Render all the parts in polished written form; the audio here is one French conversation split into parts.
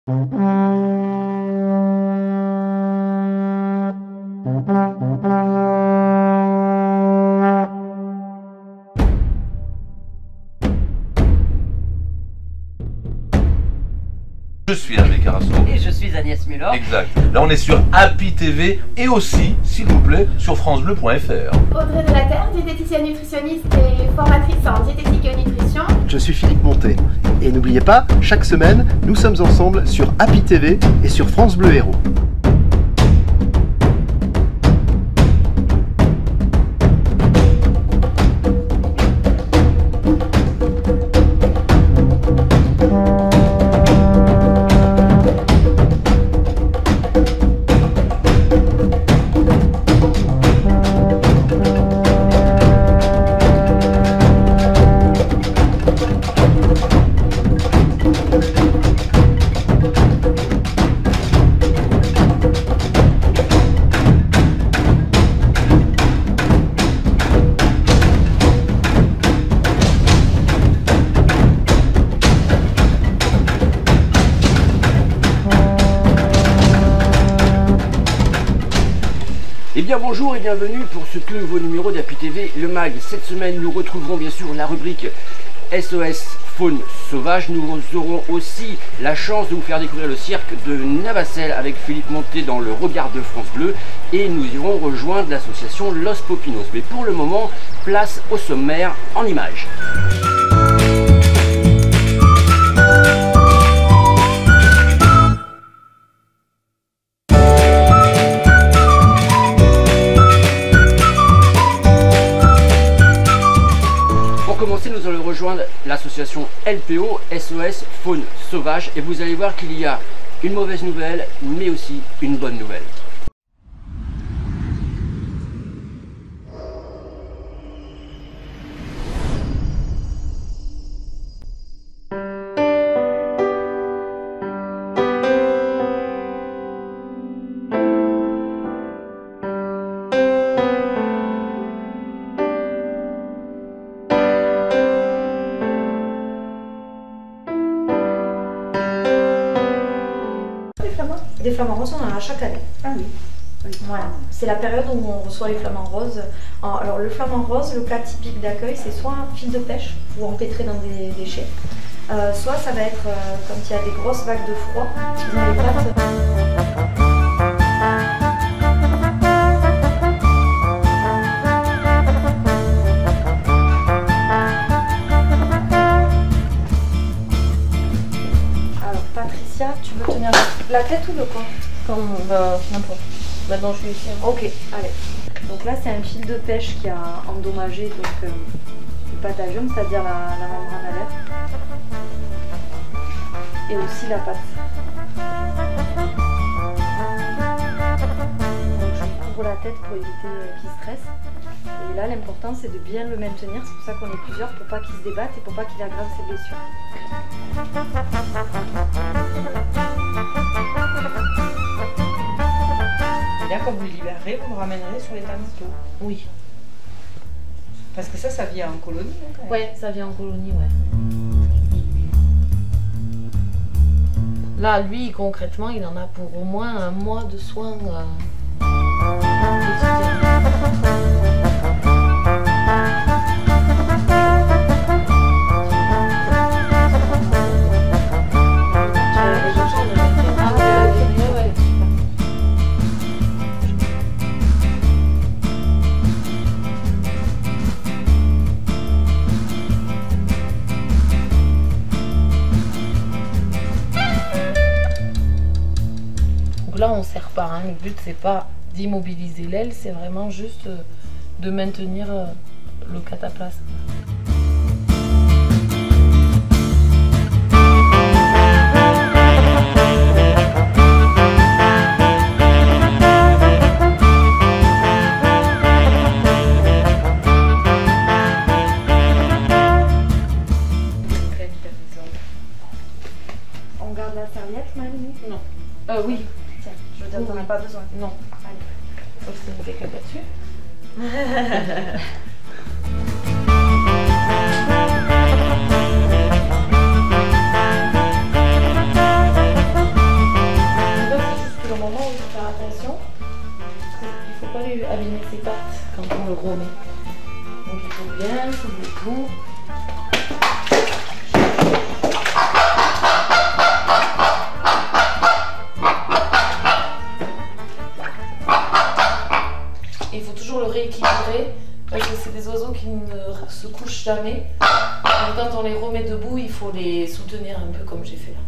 Je suis Hervé Carasso. Et je suis Agnès Muller. Exact. Là, on est sur Happy TV et aussi, s'il vous plaît, sur francebleu.fr. Audrey de la Terre, diététicienne nutritionniste et formatrice en diététique et nutrition. Je suis Philippe Montet. Et n'oubliez pas, chaque semaine, nous sommes ensemble sur Happy TV et sur France Bleu Héros. Eh bien bonjour et bienvenue pour ce tout nouveau numéro d'Happy TV, le mag. Cette semaine nous retrouverons bien sûr la rubrique SOS Faune Sauvage. Nous aurons aussi la chance de vous faire découvrir le cirque de Navacelles avec Philippe Montet dans le regard de France Bleu. Et nous irons rejoindre l'association Los Popinos. Mais pour le moment, place au sommaire en images. Nous allons rejoindre l'association LPO, SOS Faune Sauvage, et vous allez voir qu'il y a une mauvaise nouvelle, mais aussi une bonne nouvelle. Des flamants roses, on en a chaque année. Ah oui. Voilà. C'est la période où on reçoit les flamants roses. Alors le flamant rose, le cas typique d'accueil, c'est soit un fil de pêche, ou empêtré dans des déchets, soit ça va être quand il y a des grosses vagues de froid, ils ont les pattes. Tu veux tenir la tête ou le corps? Comme n'importe. Maintenant je suis ici. Ok, allez. Donc là c'est un fil de pêche qui a endommagé le patagium, c'est-à-dire la membrane à l'air. Et aussi la patte. Donc je couvre la tête pour éviter qu'il stresse. Et là l'important c'est de bien le maintenir, c'est pour ça qu'on est plusieurs, pour pas qu'il se débatte et pour pas qu'il aggrave ses blessures. Et là, quand vous le libérerez, vous le ramènerez sur l'état d'eau. Oui. Parce que ça vient en colonie. Hein, ouais, ça vient en colonie, ouais. Là, lui, concrètement, il en a pour au moins un mois de soins Là, on ne serre pas, hein. Le but c'est pas d'immobiliser l'aile, c'est vraiment juste de maintenir le cataplasme. On garde la serviette, Maëlie? Non. Oui. Tiens, je veux dire, t'en as pas besoin. Non. Allez. Sauf si on fait caca dessus. romets. Donc il faut bien soulever tout. Et il faut toujours le rééquilibrer parce que c'est des oiseaux qui ne se couchent jamais. Donc quand on les remet debout, il faut les soutenir un peu comme j'ai fait là.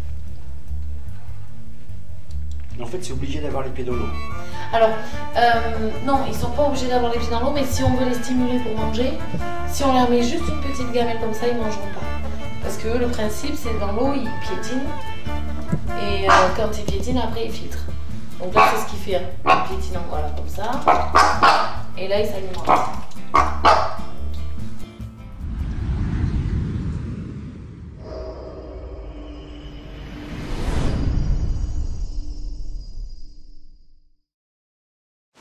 En fait, c'est obligé d'avoir les pieds dans l'eau. Alors, non, ils sont pas obligés d'avoir les pieds dans l'eau, mais si on veut les stimuler pour manger, si on leur met juste une petite gamelle comme ça, ils mangeront pas. Parce que le principe, c'est dans l'eau, ils piétinent, et quand ils piétinent, après ils filtrent. Donc là, c'est ce qu'il fait, hein. En piétinant, voilà, comme ça, et là, ils s'alimentent.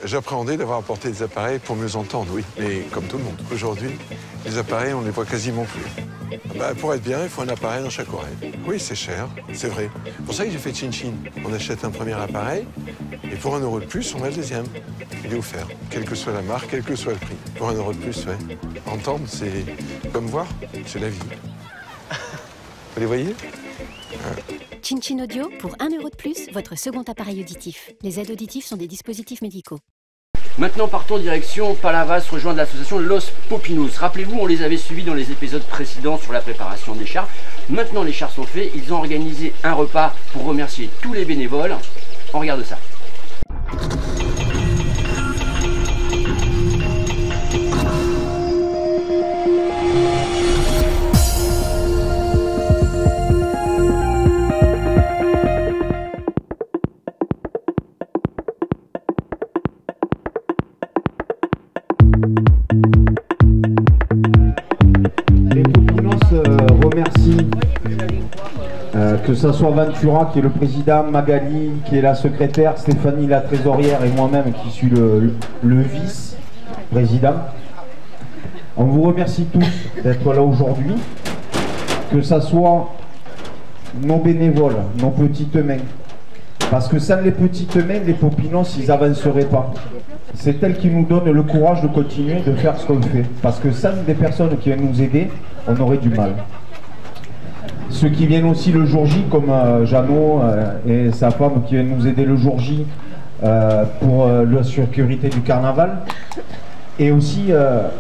J'appréhendais d'avoir apporté des appareils pour mieux entendre, oui. Mais comme tout le monde, aujourd'hui, les appareils, on ne les voit quasiment plus. Pour être bien, il faut un appareil dans chaque oreille. Oui, c'est cher, c'est vrai. C'est pour ça que j'ai fait Chin-Chin. On achète un premier appareil, et pour 1 € de plus, on a le deuxième. Il est offert, quelle que soit la marque, quel que soit le prix. Pour 1 € de plus, ouais. Entendre, c'est comme voir, c'est la vie. Vous les voyez ? Chin-Chin Audio, pour 1 € de plus, votre second appareil auditif. Les aides auditives sont des dispositifs médicaux. Maintenant, partons direction Palavas, rejoindre l'association Los Popinos. Rappelez-vous, on les avait suivis dans les épisodes précédents sur la préparation des chars. Maintenant, les chars sont faits. Ils ont organisé un repas pour remercier tous les bénévoles. On regarde ça. Que ce soit Ventura qui est le président, Magali qui est la secrétaire, Stéphanie la trésorière et moi-même qui suis le vice-président. On vous remercie tous d'être là aujourd'hui, que ce soit nos bénévoles, nos petites mains. Parce que sans les petites mains, les Popinos, ils n'avanceraient pas. C'est elles qui nous donnent le courage de continuer de faire ce qu'on fait. Parce que sans des personnes qui viennent nous aider, on aurait du mal. Ceux qui viennent aussi le jour J, comme Jeannot et sa femme qui viennent nous aider le jour J pour la sécurité du carnaval. Et aussi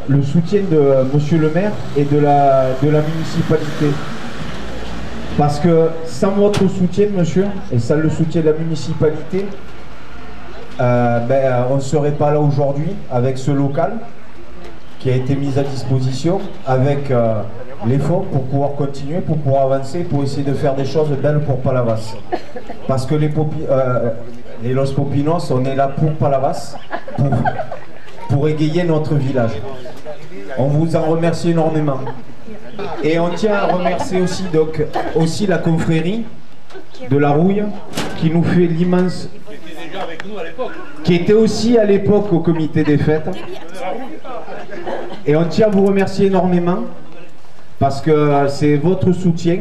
le soutien de monsieur le maire et de la municipalité. Parce que sans votre soutien, monsieur, et sans le soutien de la municipalité, on ne serait pas là aujourd'hui avec ce local qui a été mis à disposition, avec les fonds pour pouvoir continuer, pour pouvoir avancer, pour essayer de faire des choses belles pour Palavas. Parce que les Los Popinos, on est là pour Palavas, pour égayer notre village. On vous en remercie énormément. Et on tient à remercier aussi la confrérie de la Rouille qui nous fait l'immense... qui était aussi à l'époque au comité des fêtes. Et on tient à vous remercier énormément parce que c'est votre soutien.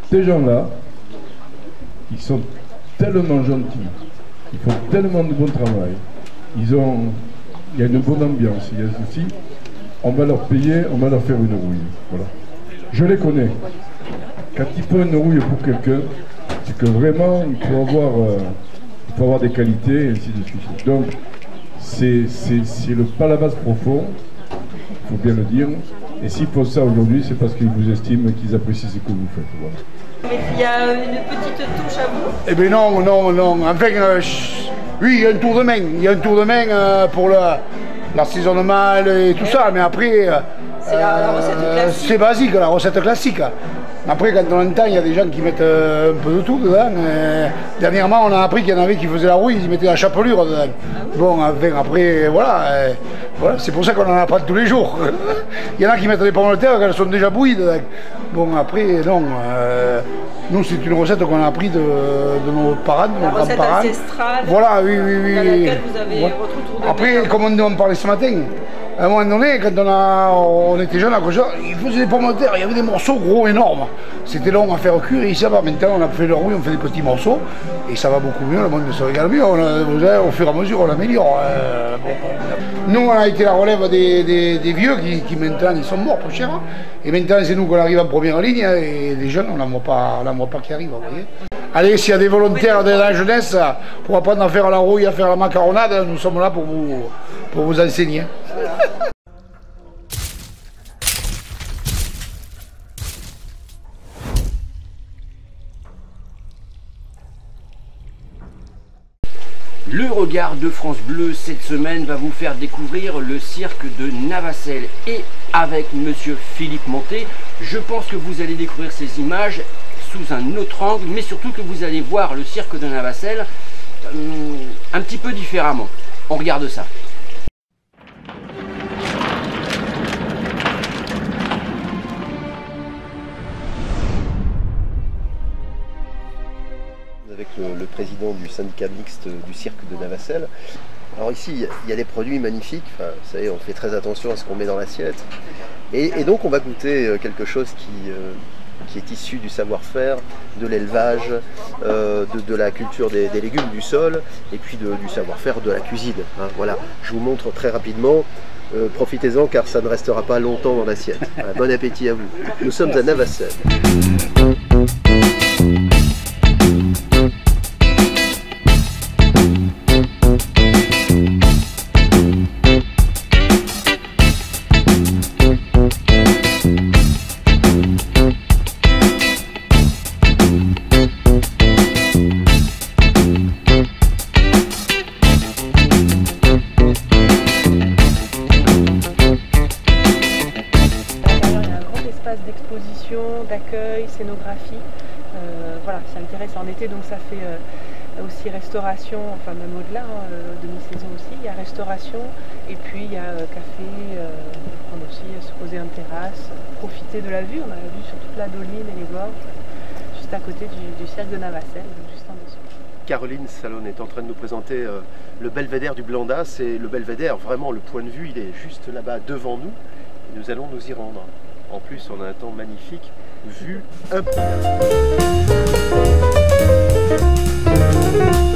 Ces gens-là, ils sont tellement gentils, ils font tellement de bon travail, il y a une bonne ambiance, il y a ceci, on va leur payer, on va leur faire une rouille. Voilà. Je les connais. Quand ils font une rouille pour quelqu'un, c'est que vraiment il faut avoir des qualités et ainsi de suite. Donc c'est le Palavas profond, il faut bien le dire. Et s'ils font ça aujourd'hui, c'est parce qu'ils vous estiment et qu'ils apprécient ce que vous faites. Voilà. Mais il y a une petite touche à vous? Eh bien non. Enfin, oui, il y a un tour de main. Il y a un tour de main pour l'assaisonnement et tout ça. Mais après, c'est la recette classique. C'est basique, la recette classique. Après, quand on entend, il y a des gens qui mettent un peu de tout dedans. Dernièrement, on a appris qu'il y en avait qui faisaient la rouille, ils mettaient la chapelure dedans. Bon, enfin, après, voilà. C'est pour ça qu'on en apprend tous les jours. Il y en a qui mettent des pommes de terre quand elles sont déjà bouillies dedans. Bon, après, non. Nous, c'est une recette qu'on a appris de nos parents, de nos grands-parents. La recette ancestrale. Voilà, oui. Dans laquelle vous avez votre tour de main. Après, comme on parlait ce matin, À un moment donné, quand on était jeune, ils faisaient des pommes de terre, il y avait des morceaux gros, énormes. C'était long à faire cuire, et ça va. Maintenant, on a fait le rouille, on fait des petits morceaux, et ça va beaucoup mieux, le monde se régale mieux. Au fur et à mesure, on l'améliore. Nous, on a été la relève des vieux qui maintenant, ils sont morts, peu cher. Et maintenant, c'est nous qu'on arrive en première ligne, et les jeunes, on n'en voit pas qui arrivent, vous voyez. Allez, s'il y a des volontaires de la jeunesse pour apprendre à faire la rouille, à faire la macaronade, nous sommes là pour vous enseigner. Le regard de France Bleu cette semaine va vous faire découvrir le cirque de Navacelles. Et avec monsieur Philippe Monté, je pense que vous allez découvrir ces images sous un autre angle, mais surtout que vous allez voir le cirque de Navacelles un petit peu différemment. On regarde ça. Avec le président du syndicat mixte du cirque de Navacelles. Alors ici, il y a des produits magnifiques, enfin, vous savez, on fait très attention à ce qu'on met dans l'assiette. Et donc on va goûter quelque chose qui est issu du savoir-faire, de l'élevage, de la culture des légumes du sol, et puis du savoir-faire de la cuisine. Hein, voilà, je vous montre très rapidement. Profitez-en car ça ne restera pas longtemps dans l'assiette. Voilà, bon appétit à vous. Nous sommes à Navacelles. d'accueil, scénographie, voilà, c'est intéressant en été, donc ça fait aussi restauration, enfin même au-delà, demi-saison aussi, il y a restauration et puis il y a café, on peut aussi se poser en terrasse, profiter de la vue, on a la vue sur toute la Doline et les gorges, juste à côté du cirque de Navacelles, juste en dessous. Caroline Salon est en train de nous présenter le belvédère du Blandat. C'est le belvédère, vraiment le point de vue, il est juste là-bas devant nous. Et nous allons nous y rendre. En plus, on a un temps magnifique, vue impeccable.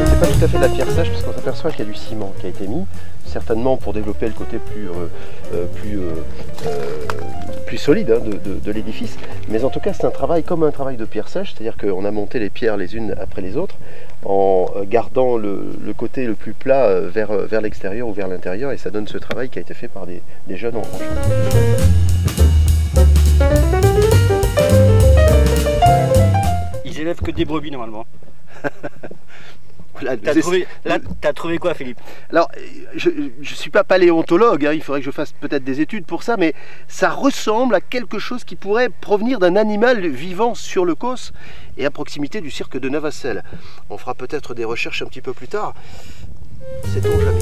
C'est pas tout à fait de la pierre sèche, parce qu'on s'aperçoit qu'il y a du ciment qui a été mis, certainement pour développer le côté plus solide hein, de l'édifice. Mais en tout cas, c'est un travail comme un travail de pierre sèche, c'est-à-dire qu'on a monté les pierres les unes après les autres, en gardant le côté le plus plat vers l'extérieur ou vers l'intérieur, et ça donne ce travail qui a été fait par des jeunes en franchise. Ils élèvent que des brebis normalement. T'as trouvé quoi, Philippe? Alors, je ne suis pas paléontologue, hein, il faudrait que je fasse peut-être des études pour ça, mais ça ressemble à quelque chose qui pourrait provenir d'un animal vivant sur le Causse et à proximité du cirque de Navacelles. On fera peut-être des recherches un petit peu plus tard. Sait-on jamais.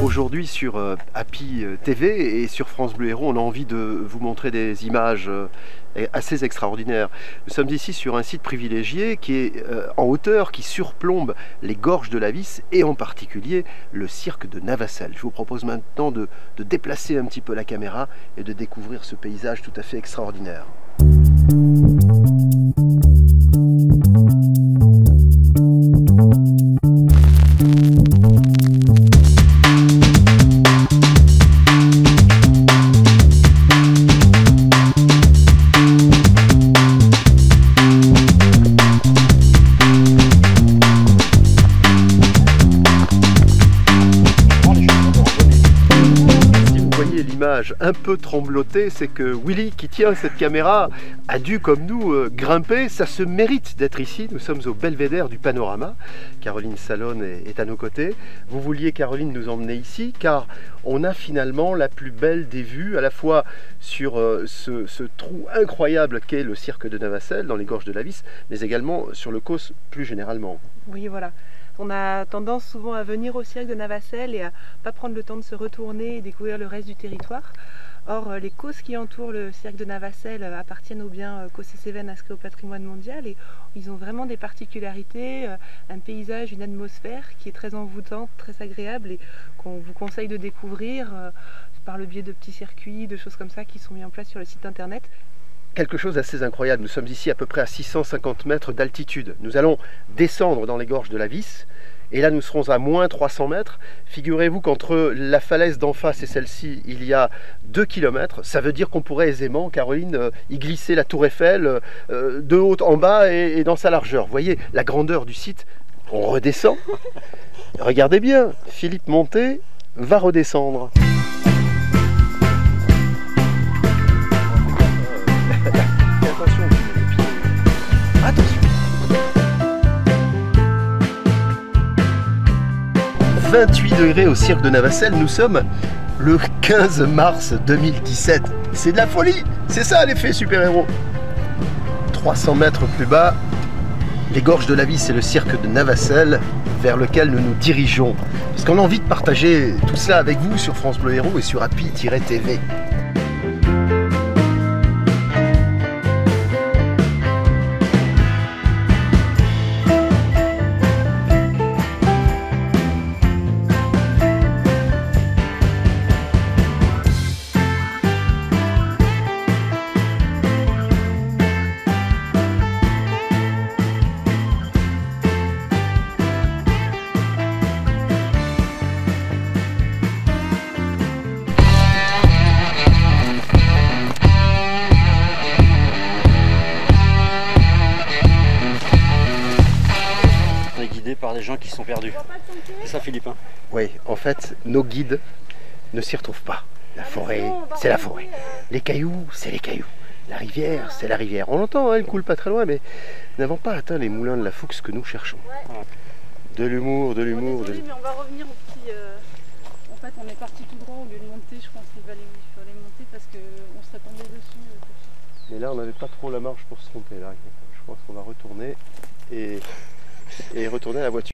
Aujourd'hui sur Happy TV et sur France Bleu Héros, on a envie de vous montrer des images assez extraordinaires. Nous sommes ici sur un site privilégié qui est en hauteur, qui surplombe les gorges de la Vis et en particulier le cirque de Navacelles. Je vous propose maintenant de déplacer un petit peu la caméra et de découvrir ce paysage tout à fait extraordinaire. Un peu trembloté, c'est que Willy qui tient cette caméra a dû comme nous grimper. Ça se mérite d'être ici. Nous sommes au belvédère du panorama. Caroline Salon est à nos côtés. Vous vouliez, Caroline, nous emmener ici car on a finalement la plus belle des vues à la fois sur ce trou incroyable qu'est le cirque de Navacelles dans les gorges de la Vis, mais également sur le Causse plus généralement. Oui, voilà. On a tendance souvent à venir au cirque de Navacelles et à ne pas prendre le temps de se retourner et découvrir le reste du territoire. Or, les causes qui entourent le cirque de Navacelles appartiennent au bien Causses-Cévennes inscrit au patrimoine mondial et ils ont vraiment des particularités, un paysage, une atmosphère qui est très envoûtante, très agréable et qu'on vous conseille de découvrir par le biais de petits circuits, de choses comme ça qui sont mis en place sur le site internet. Quelque chose d'assez incroyable, nous sommes ici à peu près à 650 mètres d'altitude. Nous allons descendre dans les gorges de la Vis. Et là, nous serons à moins 300 mètres. Figurez-vous qu'entre la falaise d'en face et celle-ci, il y a 2 km. Ça veut dire qu'on pourrait aisément, Caroline, y glisser la tour Eiffel de haut en bas et dans sa largeur. Vous voyez la grandeur du site. On redescend. Regardez bien, Philippe Monté va redescendre. Attention. 28 degrés au cirque de Navacelles, nous sommes le 15 mars 2017. C'est de la folie, c'est ça l'effet super-héros. 300 mètres plus bas, les gorges de la Vis et le cirque de Navacelles vers lequel nous nous dirigeons. Parce qu'on a envie de partager tout ça avec vous sur France Bleu Héros et sur Happy-TV. Par des gens qui sont perdus. C'est ça, Philippe, hein? Oui, en fait, nos guides ne s'y retrouvent pas. La forêt, c'est la forêt. Les cailloux, c'est les cailloux. La rivière, c'est la rivière. On l'entend, hein, elle coule pas très loin, mais nous n'avons pas atteint les moulins de la Foux que nous cherchons. De l'humour, de l'humour. Désolé, mais on va revenir au petit... En fait, on est parti tout droit au lieu de monter. Je pense qu'il fallait monter parce qu'on serait tombé dessus. Mais là, on n'avait pas trop la marge pour se tromper. Là. Je pense qu'on va retourner et retourner à la voiture.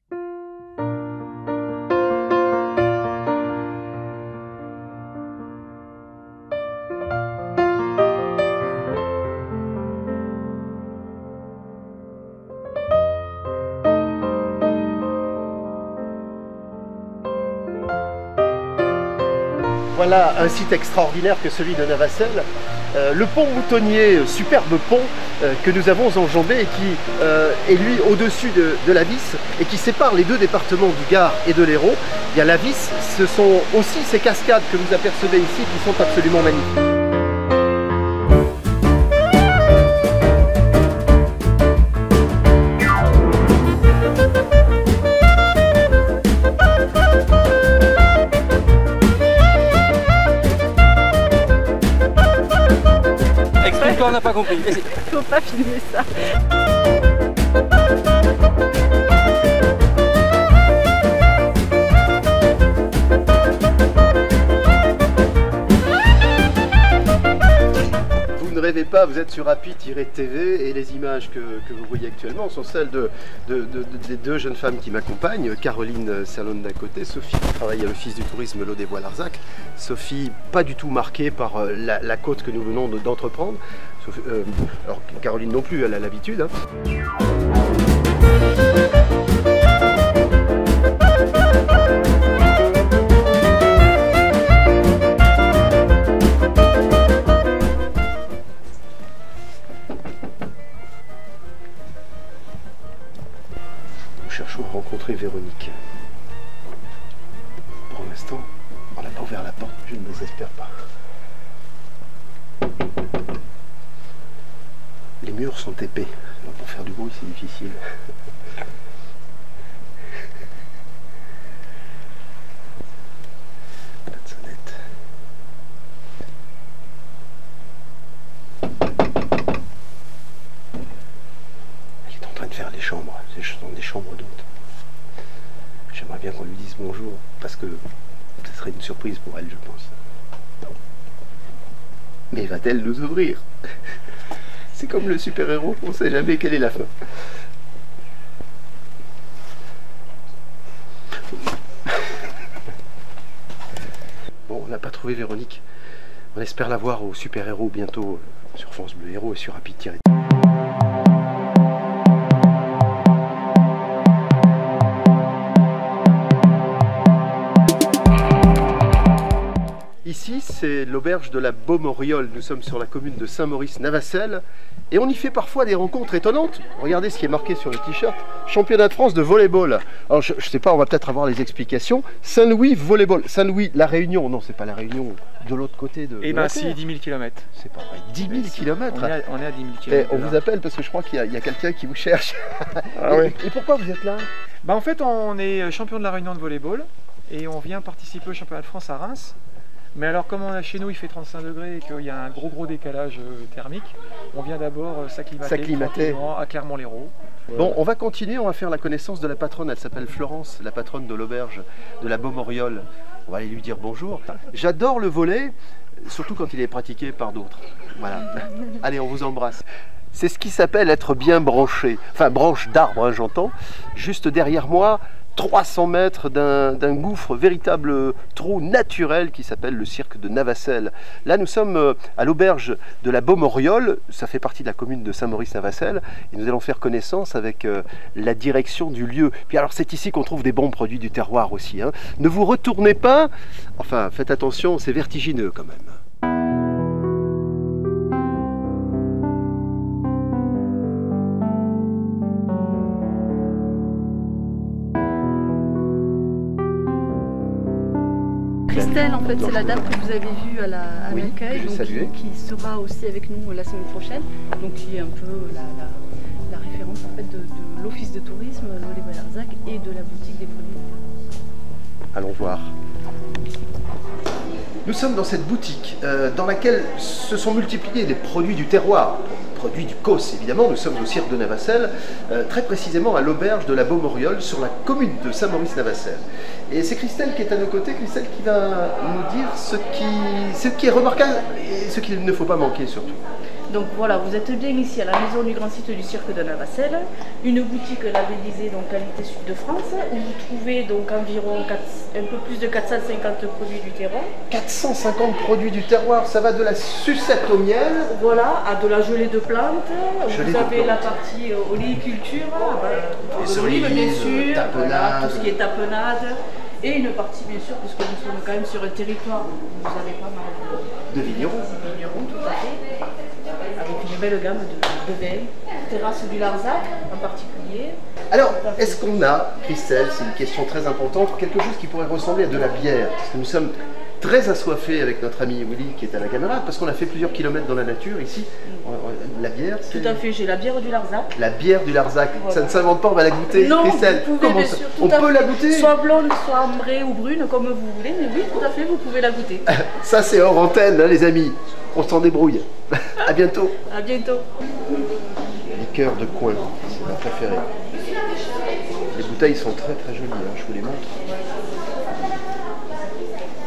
Voilà un site extraordinaire que celui de Navacelles. Le pont Moutonnier, superbe pont que nous avons enjambé et qui est lui au-dessus de la Vis et qui sépare les deux départements du Gard et de l'Hérault. Il y a la Vis, ce sont aussi ces cascades que vous apercevez ici qui sont absolument magnifiques. On n'a pas compris. Faut pas filmer ça. Vous ne rêvez pas, vous êtes sur Happy-TV et les images que vous voyez actuellement sont celles des deux jeunes femmes qui m'accompagnent, Caroline Salon d'un côté, Sophie qui travaille à l'Office du tourisme Lot des Bois-Larzac. Sophie pas du tout marquée par la côte que nous venons d'entreprendre. Alors Caroline non plus, elle a l'habitude. Hein. Nous cherchons à rencontrer Véronique. Pour l'instant, on n'a pas ouvert la porte, je ne désespère pas. Les murs sont épais, alors pour faire du bruit c'est difficile. Pas de sonnette. Elle est en train de faire les chambres, ce sont des chambres d'hôtes. J'aimerais bien qu'on lui dise bonjour, parce que ce serait une surprise pour elle, je pense. Mais va-t-elle nous ouvrir? C'est comme le super-héros, on ne sait jamais quelle est la fin. Bon, on n'a pas trouvé Véronique. On espère la voir au Super Héros bientôt sur France Bleu Héros et sur Rapid-. Ici, c'est l'auberge de la Beaumoriole. Nous sommes sur la commune de Saint-Maurice-Navacelle et on y fait parfois des rencontres étonnantes. Regardez ce qui est marqué sur le t-shirt. Championnat de France de volleyball. Alors, je ne sais pas, on va peut-être avoir les explications. Saint-Louis volleyball. Saint-Louis, la Réunion. Non, c'est pas la Réunion de l'autre côté de. Eh bien, si, 10 000 km. C'est pas vrai. 10 000 km. On est à 10 000 km. On vous appelle parce que je crois qu'il y a quelqu'un qui vous cherche. Ah, oui. Et pourquoi vous êtes là? En fait, on est champion de la Réunion de volleyball et on vient participer au championnat de France à Reims. Mais alors, comme chez nous il fait 35 degrés et qu'il y a un gros décalage thermique, on vient d'abord s'acclimater à Clermont-Lérault. Bon, on va continuer, on va faire la connaissance de la patronne. Elle s'appelle Florence, la patronne de l'auberge de la Beaumoriole. On va aller lui dire bonjour. J'adore le volley, surtout quand il est pratiqué par d'autres. Voilà. Allez, on vous embrasse. C'est ce qui s'appelle être bien branché. Enfin, branche d'arbre, hein, j'entends. Juste derrière moi, 300 mètres d'un gouffre, véritable trou naturel qui s'appelle le cirque de Navacelle. Là, nous sommes à l'auberge de la Beaumoriole, ça fait partie de la commune de Saint-Maurice-Navacelle, et nous allons faire connaissance avec la direction du lieu. Puis alors, c'est ici qu'on trouve des bons produits du terroir aussi, hein. Ne vous retournez pas, enfin, faites attention, c'est vertigineux quand même. Christelle, en fait, c'est la dame que vous avez vue à l'accueil, qui sera aussi avec nous la semaine prochaine, donc qui est un peu la référence en fait, de l'office de tourisme, Lollet-Ballarzac, et de la boutique des produits. Allons voir. Nous sommes dans cette boutique dans laquelle se sont multipliés des produits du terroir. Produits du COS, évidemment. Nous sommes au cirque de Navacelle, très précisément à l'auberge de la Beaumoriole, sur la commune de Saint-Maurice-Navacelle. Et c'est Christelle qui est à nos côtés, Christelle qui va nous dire ce qui est remarquable et ce qu'il ne faut pas manquer surtout. Donc voilà, vous êtes bien ici à la maison du grand site du cirque de Navacelle, une boutique labellisée donc qualité Sud de France, où vous trouvez donc environ un peu plus de 450 produits du terroir. 450 produits du terroir, ça va de la sucette au miel. Voilà, à de la gelée de plantes. Vous avez la partie oléiculture, les olives bien sûr, voilà, tout ce qui est tapenade. Et une partie bien sûr, puisque nous sommes quand même sur un territoire où vous avez pas mal de vignerons. Tout à fait. Avec une belle gamme de vins, terrasse du Larzac en particulier. Alors, est-ce qu'on a, Christelle, c'est une question très importante, quelque chose qui pourrait ressembler à de la bière? Parce que nous sommes très assoiffés avec notre ami Willy qui est à la caméra, parce qu'on a fait plusieurs kilomètres dans la nature ici. La bière, c'est... Tout à fait, j'ai la bière du Larzac. La bière du Larzac, voilà. Ça ne s'invente pas, on va la goûter. Non, Christelle, vous pouvez, bien sûr, on peut la goûter? Soit blonde, soit ambrée ou brune, comme vous voulez, mais oui, tout à fait, vous pouvez la goûter. Ça c'est hors antenne, hein, les amis. On s'en débrouille. À bientôt. À bientôt. Liqueur de coin, c'est ma préférée. Les bouteilles sont très très jolies, hein, je vous les montre.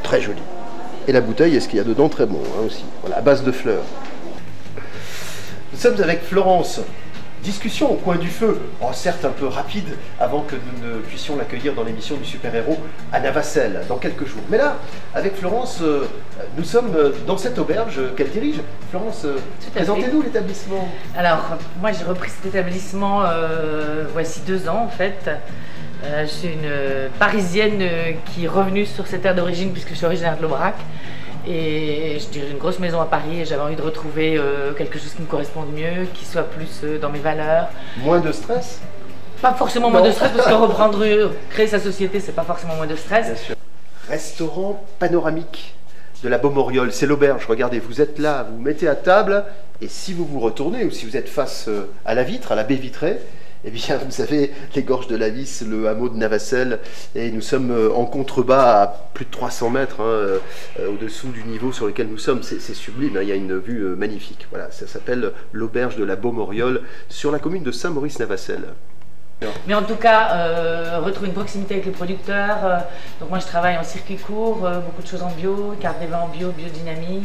Très jolies. Et la bouteille, est-ce qu'il y a dedans? Très bon hein, aussi. Voilà, à base de fleurs. Nous sommes avec Florence. Discussion au coin du feu, certes un peu rapide, avant que nous ne puissions l'accueillir dans l'émission du Super Héros à Navacelle, dans quelques jours. Mais là, avec Florence, nous sommes dans cette auberge qu'elle dirige. Florence, présentez-nous l'établissement. Alors, moi j'ai repris cet établissement voici 2 ans en fait. Je suis une Parisienne qui est revenue sur cette terre d'origine puisque je suis originaire de l'Aubrac. Et je dirige une grosse maison à Paris et j'avais envie de retrouver quelque chose qui me corresponde mieux, qui soit plus dans mes valeurs. Moins de stress? Pas forcément moins de stress parce que reprendre, créer sa société, c'est pas forcément moins de stress. Bien sûr. Restaurant panoramique de la Beaumoriole, c'est l'auberge. Regardez, vous êtes là, vous vous mettez à table et si vous vous retournez ou si vous êtes face à la vitre, à la baie vitrée, eh bien, vous avez les gorges de la Lys, le hameau de Navacelle, et nous sommes en contrebas à plus de 300 mètres, hein, au-dessous du niveau sur lequel nous sommes. C'est sublime, hein, il y a une vue magnifique. Voilà, ça s'appelle l'auberge de la Beaumoriole, sur la commune de Saint-Maurice-Navacelle. Mais en tout cas, retrouver une proximité avec les producteurs. Donc moi, je travaille en circuit court, beaucoup de choses en bio, carte des vins en bio, biodynamie.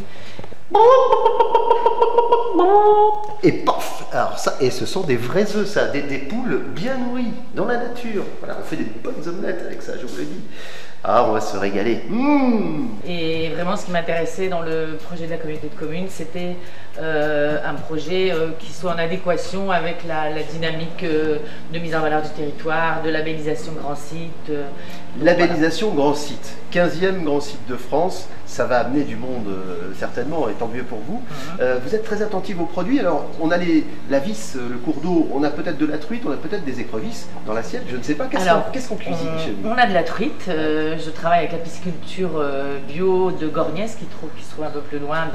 Et paf! Alors ça, et ce sont des vrais œufs, ça, des poules bien nourries dans la nature. Voilà, on fait des bonnes omelettes avec ça, je vous le dis. Ah, on va se régaler. Et vraiment, ce qui m'intéressait dans le projet de la communauté de communes, c'était un projet qui soit en adéquation avec la dynamique de mise en valeur du territoire, de labellisation grand site. Labellisation grand site, 15e grand site de France, ça va amener du monde certainement, et tant mieux pour vous. Vous êtes très attentif aux produits, alors on a la vis, le cours d'eau, on a peut-être de la truite, on a peut-être des écrevisses dans l'assiette, je ne sais pas, qu'est-ce qu'on cuisine chez vous? On a de la truite, je travaille avec la pisciculture bio de Gorgnès qui se trouve un peu plus loin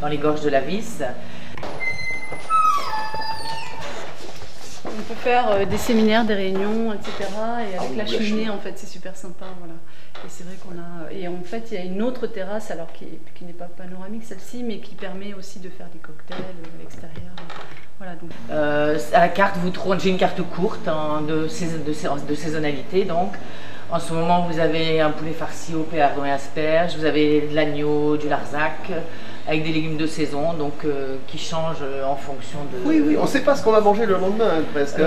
dans les gorges de la Vis. On peut faire des séminaires, des réunions, etc. Et avec la cheminée, en fait, c'est super sympa. Voilà. Et c'est vrai qu'on a. Et en fait, il y a une autre terrasse, alors qui n'est pas panoramique celle-ci, mais qui permet aussi de faire des cocktails à l'extérieur. Voilà, donc. À la carte, j'ai une carte courte de saisonnalité. Donc, en ce moment, vous avez un poulet farci au pélardon et asperges, vous avez de l'agneau, du larzac, avec des légumes de saison, donc qui changent en fonction de... Oui, on ne sait pas ce qu'on va manger le lendemain, presque.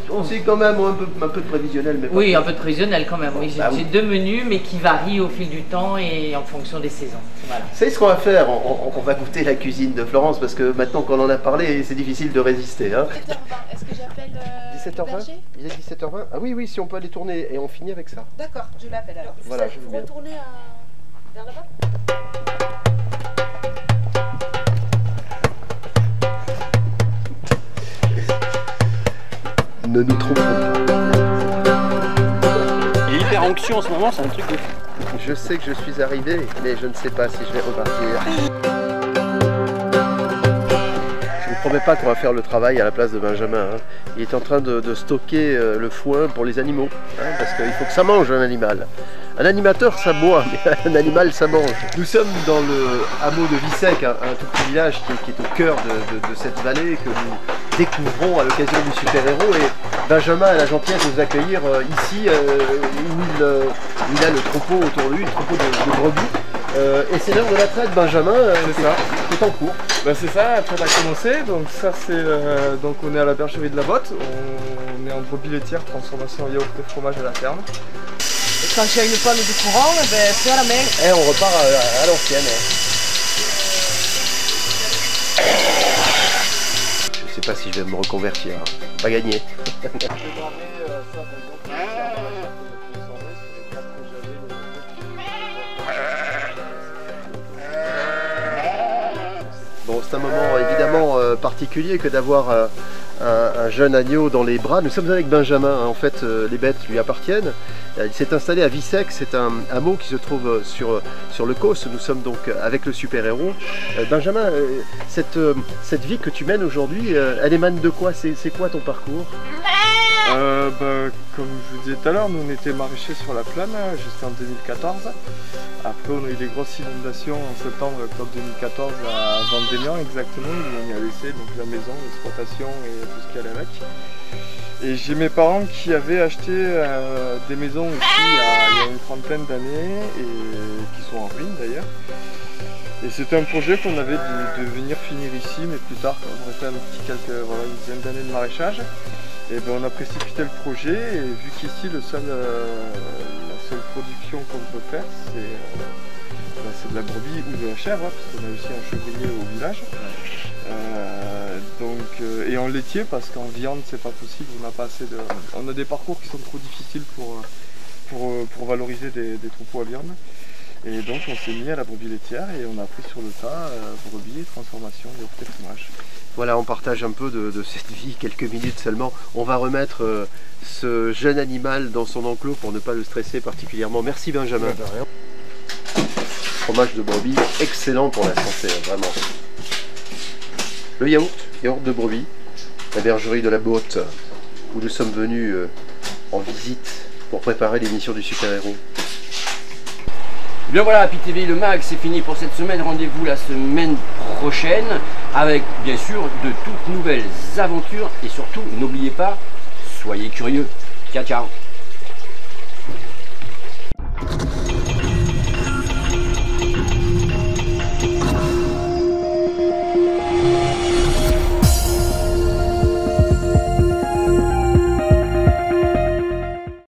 On sait quand même un peu de prévisionnel. Mais oui, un peu de prévisionnel quand même. Oui, j'ai 2 menus, mais qui varient au fil du temps et en fonction des saisons. Voilà. C'est ce qu'on va faire. On va goûter la cuisine de Florence, parce que maintenant qu'on en a parlé, c'est difficile de résister. Hein. 17h20, est-ce que j'appelle 17h20 Il est 17h20. Ah oui, si on peut aller tourner et on finit avec ça. D'accord, je l'appelle alors. Voilà, je veux bien. Retourner vers là-bas. Ne nous trompons pas. Il est hyper anxieux en ce moment, c'est un truc de fou. Je sais que je suis arrivé, mais je ne sais pas si je vais repartir. Je ne vous promets pas qu'on va faire le travail à la place de Benjamin. Hein. Il est en train de stocker le foin pour les animaux, hein, parce qu'il faut que ça mange un animal. Un animateur, ça boit, mais un animal, ça mange. Nous sommes dans le hameau de Vissec, un tout petit village qui est au cœur de cette vallée que nous découvrons à l'occasion du super-héros. Et Benjamin a la gentillesse de nous accueillir ici, où il a le troupeau autour de lui, le troupeau de brebis. Et c'est l'heure de la traite, Benjamin, c'est en cours. Ben c'est ça, la traite a commencé. Donc ça c'est donc on est à la bergerie de la Botte. On est en brebis laitière, transformation en yaourt et fromage à la ferme. Quand il y a une panne de courant, ben, c'est à la main. Et on repart à l'ancienne. Je sais pas si je vais me reconvertir. Pas gagné. Bon, c'est un moment évidemment particulier que d'avoir un jeune agneau dans les bras. Nous sommes avec Benjamin, hein. En fait les bêtes lui appartiennent. Il s'est installé à Vissec, c'est un hameau qui se trouve sur le Causse. Nous sommes donc avec le super-héros. Benjamin, cette vie que tu mènes aujourd'hui, elle émane de quoi? C'est quoi ton parcours? Comme je vous disais tout à l'heure, nous on était maraîchers sur la Plane jusqu'en 2014. Après on a eu des grosses inondations en septembre 2014 à Vendémian exactement, où on y a laissé donc, la maison, l'exploitation et tout ce qui allait avec. Et j'ai mes parents qui avaient acheté des maisons ici il y a une trentaine d'années et qui sont en ruine d'ailleurs. Et c'était un projet qu'on avait de venir finir ici, mais plus tard quand on aurait fait une dizaine d'années de maraîchage. Et ben on a précipité le projet et vu qu'ici la seule production qu'on peut faire c'est de la brebis ou de la chèvre, hein, parce qu'on a aussi un chevrier au village. Et en laitier parce qu'en viande c'est pas possible, on a des parcours qui sont trop difficiles pour valoriser des troupeaux à viande. Et donc on s'est mis à la brebis laitière et on a appris sur le tas brebis, transformation, yaourt et fromage. Voilà, on partage un peu de cette vie, quelques minutes seulement. On va remettre ce jeune animal dans son enclos pour ne pas le stresser particulièrement. Merci Benjamin. Fromage de brebis, excellent pour la santé, vraiment. Le yaourt de brebis, la bergerie de la Botte, où nous sommes venus en visite pour préparer l'émission du super-héros. Et bien voilà, Happy TV, le mag, c'est fini pour cette semaine. Rendez-vous la semaine prochaine avec bien sûr de toutes nouvelles aventures et surtout, n'oubliez pas, soyez curieux. Ciao, ciao.